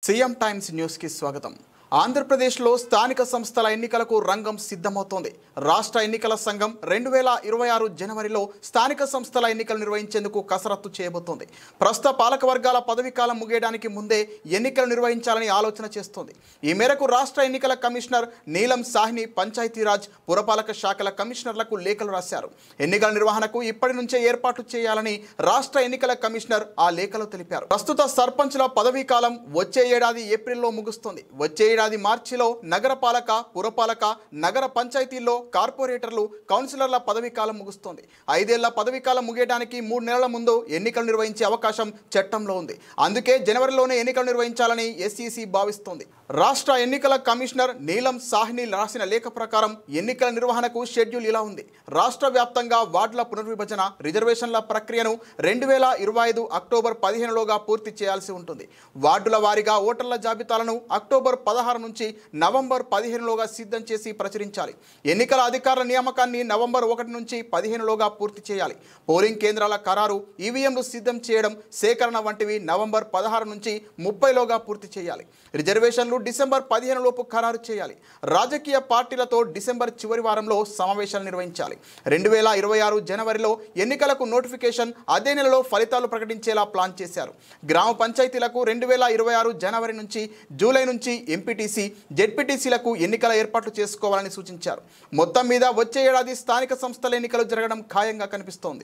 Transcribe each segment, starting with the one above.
CM times news కి స్వాగతం. ఆంధ్రప్రదేశ్లో స్థానిక సంస్థల ఎన్నికలకు రంగం సిద్ధమవుతోంది. రాష్ట్ర ఎన్నికల సంఘం 2026 జనవరిలో స్థానిక సంస్థల ఎన్నికలు నిర్వహించేందుకు కసరత్తు చేయబోతోంది. ప్రస్తుత పాలక వర్గాల పదవీకాలం ముగియడానికి ముందే ఎన్నికలు నిర్వహించాలని ఆలోచన చేస్తోంది. ఈ మేరకు రాష్ట్ర ఎన్నికల కమిషనర్ నీలం సాహ్ని పంచాయతీరాజ్, పురపాలక శాఖల కమిషనర్లకు లేఖలు రాశారు. ఎన్నికల నిర్వహణకు ఇప్పటి నుంచే ఏర్పాట్లు చేయాలని రాష్ట్ర ఎన్నికల కమిషనర్ ఆ లేఖలో తెలిపారు. ప్రస్తుత సర్పంచ్ల పదవీకాలం వచ్చే ఏడాది ఏప్రిల్లో ముగుస్తుంది. వచ్చే ఏడాది మార్చిలో నగరపాలక, పురపాలక, నగర పంచాయతీల్లో కార్పొరేటర్లు, కౌన్సిలర్ల పదవీకాలం ముగుస్తుంది. 5 ఏళ్ల పదవీకాలం ముగియడానికి 3 నెలల ముందు ఎన్నికలు నిర్వహించే అవకాశం చట్టంలో ఉంది. అందుకే జనవరిలోనే ఎన్నికలు నిర్వహించాలని ఎస్ఈసి భావిస్తోంది. రాష్ట్ర ఎన్నికల కమిషనర్ నీలం సాహ్ని రాసిన లేఖ ప్రకారం ఎన్నికల నిర్వహణకు షెడ్యూల్ ఇలా ఉంది. రాష్ట్ర వ్యాప్తంగా వార్డుల పునర్విభజన, రిజర్వేషన్ల ప్రక్రియను 2025 అక్టోబర్ 15లోగా పూర్తి చేయాల్సి ఉంటుంది. వార్డుల వారీగా ఓటర్ల జాబితాలను అక్టోబర్ 16 నుంచి నవంబర్ 15లోగా సిద్ధం చేసి ప్రచురించాలి. ఎన్నికల అధికారుల నియామకాన్ని నవంబర్ 1 నుంచి 15లోగా పూర్తి చేయాలి. పోలింగ్ కేంద్రాల ఖరారు, ఈవీఎంలు సిద్ధం చేయడం, సేకరణ వంటివి నవంబర్ 16 నుంచి 30లోగా పూర్తి చేయాలి. రిజర్వేషన్లు డిసెంబర్ 15 లోపు ఖరారు చేయాలి. రాజకీయ పార్టీలతో డిసెంబర్ చివరి వారంలో సమావేశాలు నిర్వహించాలి. 2026 జనవరిలో ఎన్నికలకు నోటిఫికేషన్, అదే నెలలో ఫలితాలు ప్రకటించేలా ప్లాన్ చేశారు. గ్రామ పంచాయతీలకు 2026 జనవరి నుంచి జూలై నుంచి ఎంపీటీసీ, జెడ్పీటీసీలకు ఎన్నికల ఏర్పాట్లు చేసుకోవాలని సూచించారు. మొత్తం మీద వచ్చే ఏడాది స్థానిక సంస్థల ఎన్నికలు జరగడం ఖాయంగా కనిపిస్తోంది.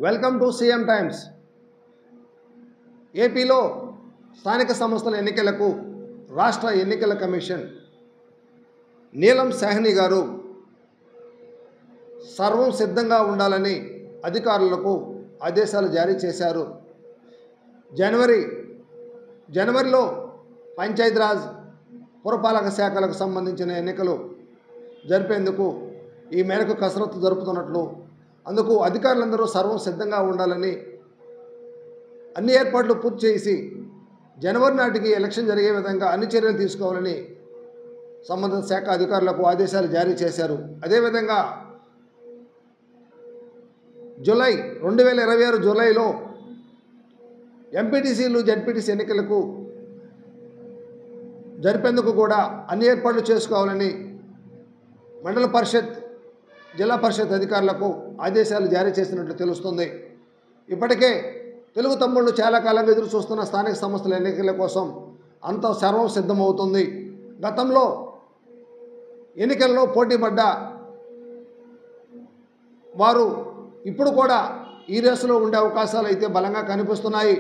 Welcome to CM times. ఏపీలో స్థానిక సంస్థల ఎన్నికలకు రాష్ట్ర ఎన్నికల కమిషన్ నీలం సాహ్ని గారు సర్వం సిద్ధంగా ఉండాలని అధికారులకు ఆదేశాలు జారీ చేశారు. జనవరిలో పంచాయతీరాజ్, పురపాలక శాఖలకు సంబంధించిన ఎన్నికలు జరిపేందుకు ఈ మేరకు కసరత్తు జరుపుతున్నట్లు, అందుకు అధికారులందరూ సర్వం సిద్ధంగా ఉండాలని, అన్ని ఏర్పాట్లు పూర్తి చేసి జనవరి నాటికి ఎలక్షన్ జరిగే విధంగా అన్ని చర్యలు తీసుకోవాలని సంబంధిత శాఖ అధికారులకు ఆదేశాలు జారీ చేశారు. అదేవిధంగా 2026 జూలైలో ఎంపీటీసీలు, జెడ్పీటీసీ ఎన్నికలకు జరిపేందుకు కూడా అన్ని ఏర్పాట్లు చేసుకోవాలని మండల పరిషత్, జిల్లా పరిషత్ అధికారులకు ఆదేశాలు జారీ చేసినట్లు తెలుస్తుంది. ఇప్పటికే తెలుగు తమ్ముళ్ళు చాలా కాలంగా ఎదురు చూస్తున్న స్థానిక సంస్థల ఎన్నికల కోసం అంత సర్వం సిద్ధమవుతుంది. గతంలో ఎన్నికల్లో పోటీ పడ్డ వారు ఇప్పుడు కూడా ఈ రేసులో ఉండే అవకాశాలు అయితే బలంగా కనిపిస్తున్నాయి.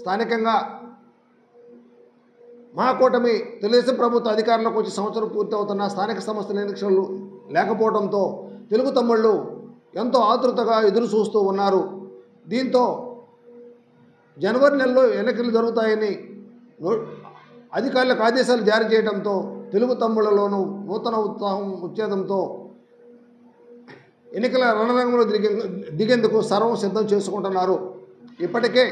స్థానికంగా మహాకూటమి తెలుగుదేశం ప్రభుత్వ అధికారంలోకి వచ్చి సంవత్సరం పూర్తవుతున్న స్థానిక సంస్థల ఎన్నికలు లేకపోవడంతో తెలుగు తమ్ముళ్ళు ఎంతో ఆతృతగా ఎదురు చూస్తూ ఉన్నారు. దీంతో జనవరి నెలలో ఎన్నికలు జరుగుతాయని అధికారులకు ఆదేశాలు జారీ చేయడంతో తెలుగు తమ్ముళ్లలోనూ నూతన ఉత్సాహం వచ్చేయడంతో ఎన్నికల రణరంగంలో దిగేందుకు సర్వం సిద్ధం చేసుకుంటున్నారు. ఇప్పటికే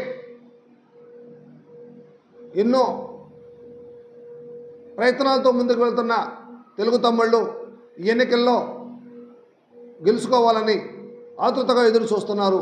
ఎన్నో ప్రయత్నాలతో ముందుకు వెళ్తున్న తెలుగు తమ్ముళ్ళు ఈ ఎన్నికల్లో గెలుచుకోవాలని ఆతృతగా ఎదురు చూస్తున్నారు.